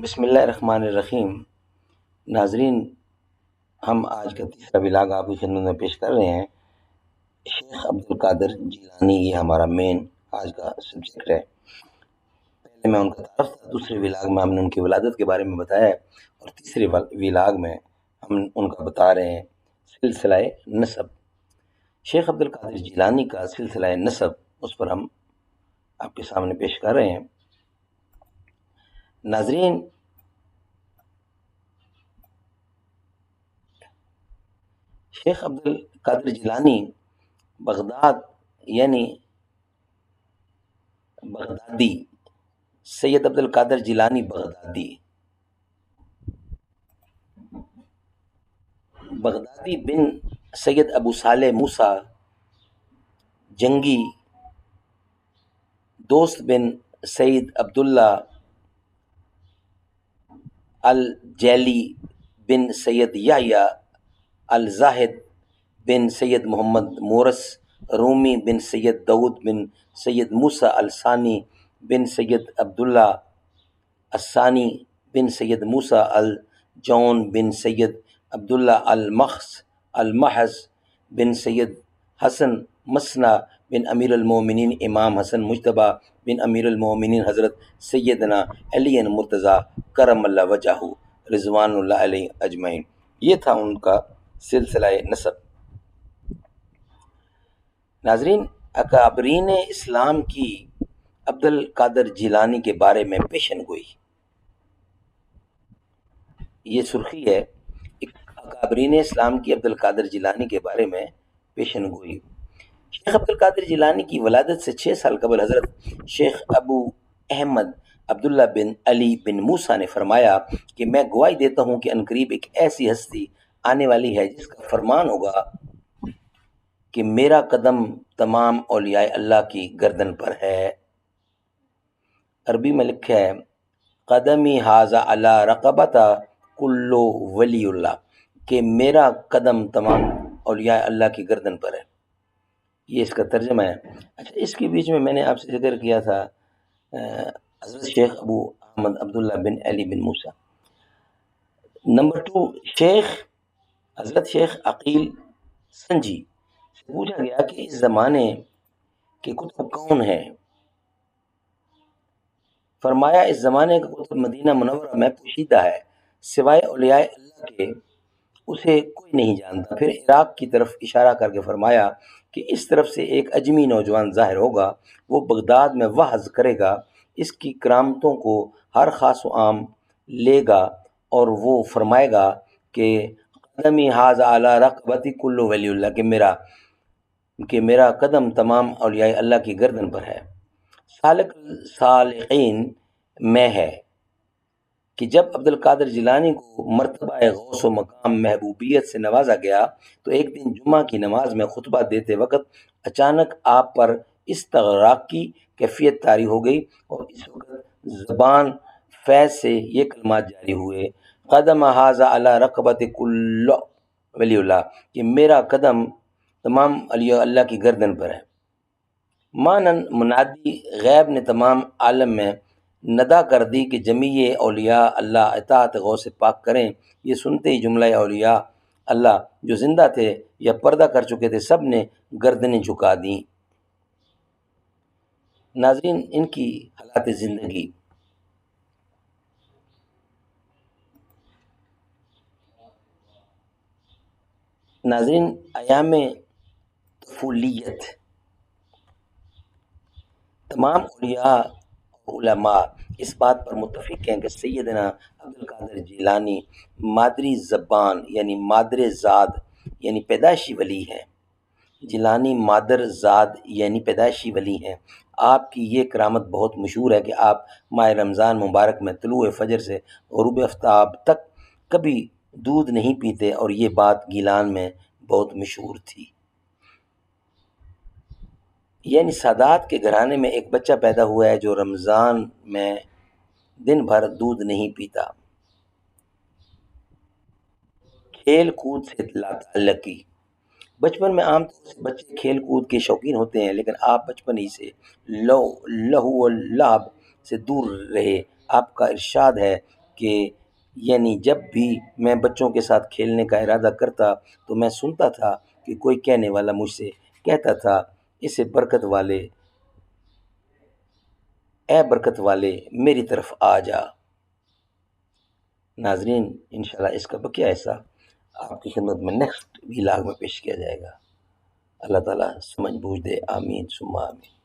بسم اللہ الرحمن الرحیم۔ ناظرین، ہم آج کا تیسرا ولاگ آپ کی خدمت میں پیش کر رہے ہیں۔ شیخ عبدالقادر جیلانی، یہ ہمارا مین آج کا سبجیکٹ ہے۔ پہلے میں ان کا تعارف تھا، دوسرے ولاگ میں ہم نے ان کی ولادت کے بارے میں بتایا ہے، اور تیسرے ولاگ میں ہم ان کا بتا رہے ہیں سلسلہ نسب۔ شیخ عبدالقادر جیلانی کا سلسلہ نسب، اس پر ہم آپ کے سامنے پیش کر رہے ہیں۔ ناظرین، شیخ عبدالقادر جیلانی بغداد یعنی بغدادی، سید عبدالقادر جیلانی بغدادی بن سید ابو صالح موسیٰ جنگی، دوست بن سید عبداللہ الجیلی بن سید یحییٰ الزاہد بن سید محمد مورس رومی بن سید داؤد بن سید موسیٰ الثانی بن سید عبداللہ الثانی بن سید موسیٰ الجون بن سید عبداللہ المحض بن سید حسن مثنیٰ بن امیر المومنین امام حسن مجتبیٰ بن امیر المومنین حضرت سیدنا علی مرتضیٰ کرم اللہ وجہہ رضوان اللہ علیہ اجمعین۔ یہ تھا ان کا سلسلہ نسب۔ ناظرین، اکابرین اسلام کی عبدالقادر جیلانی کے بارے میں پیشن گوئی، یہ سرخی ہے، اکابرین اسلام کی عبدالقادر جیلانی کے بارے میں پیشن گوئی۔ شیخ عبدالقادر جیلانی کی ولادت سے 6 سال قبل حضرت شیخ ابو احمد عبداللہ بن علی بن موسیٰ نے فرمایا کہ میں گواہی دیتا ہوں کہ عنقریب ایک ایسی ہستی آنے والی ہے جس کا فرمان ہوگا کہ میرا قدم تمام اولیاء اللہ کی گردن پر ہے۔ عربی میں لکھا ہے قدمی ھذا علی رقبۃ کل ولی اللہ، کہ میرا قدم تمام اولیاء اللہ کی گردن پر ہے۔ یہ اس کا ترجمہ ہے۔ اچھا، اس کے بیچ میں نے آپ سے ذکر کیا تھا حضرت شیخ ابو احمد عبداللہ بن علی بن موسیٰ۔ نمبر 2، حضرت شیخ عقیل سنجی سے پوچھا گیا کہ اس زمانے کے کتب کون ہیں؟ فرمایا اس زمانے کا کتب مدینہ منورہ میں پوشیدہ ہے، سوائے اولیاء اللہ کے اسے کوئی نہیں جانتا۔ پھر عراق کی طرف اشارہ کر کے فرمایا کہ اس طرف سے ایک اجمی نوجوان ظاہر ہوگا، وہ بغداد میں وعظ کرے گا، اس کی کرامتوں کو ہر خاص و عام لے گا، اور وہ فرمائے گا کہ قدمی ھذا علی رقبۃ کل ولی اللہ، کہ میرا قدم تمام اولیاء اللہ کی گردن پر ہے۔ سالک الصالحین میں ہے کہ جب عبدالقادر جیلانی کو مرتبہ غوث و مقام محبوبیت سے نوازا گیا تو ایک دن جمعہ کی نماز میں خطبہ دیتے وقت اچانک آپ پر استغراق کی کیفیت طاری ہو گئی، اور اس وقت زبان فیض سے یہ کلمات جاری ہوئے، قدم ھذا علی رقبۃ کل ولی اللہ، کہ میرا قدم تمام اولیاء اللہ کی گردن پر ہے۔ مانن منادی غیب نے تمام عالم میں ندا کر دی کہ جمیع اولیاء اللہ اطاعت غوث پاک کریں۔ یہ سنتے ہی جملہ اولیاء اللہ جو زندہ تھے یا پردہ کر چکے تھے سب نے گردنیں جھکا دیں۔ ناظرین، ان کی حالات زندگی۔ ناظرین، ایام طفولیت تمام اولیاء اور علماء اس بات پر متفق ہیں کہ سیدنا عبدالقادر جیلانی مادری زبان یعنی مادر زاد یعنی پیدائشی ولی ہیں۔ جیلانی مادر زاد یعنی پیدائشی ولی ہیں۔ آپ کی یہ کرامت بہت مشہور ہے کہ آپ ماہ رمضان مبارک میں طلوع فجر سے غروب آفتاب تک کبھی دودھ نہیں پیتے، اور یہ بات گیلان میں بہت مشہور تھی۔ یعنی سادات کے گھرانے میں ایک بچہ پیدا ہوا ہے جو رمضان میں دن بھر دودھ نہیں پیتا۔ کھیل کود سے لا تعلقی۔ بچپن میں عام طور سے بچے کھیل کود کے شوقین ہوتے ہیں، لیکن آپ بچپن ہی سے لہو و لعب سے دور رہے۔ آپ کا ارشاد ہے کہ یعنی جب بھی میں بچوں کے ساتھ کھیلنے کا ارادہ کرتا تو میں سنتا تھا کہ کوئی کہنے والا مجھ سے کہتا تھا، اسے برکت والے، اے برکت والے میری طرف آ جا۔ ناظرین، انشاءاللہ اس کا بقیہ حصہ آپ کی خدمت میں نیکسٹ ویلاگ میں پیش کیا جائے گا۔ اللہ تعالیٰ سمجھ بوجھ دے، آمین ثم آمین۔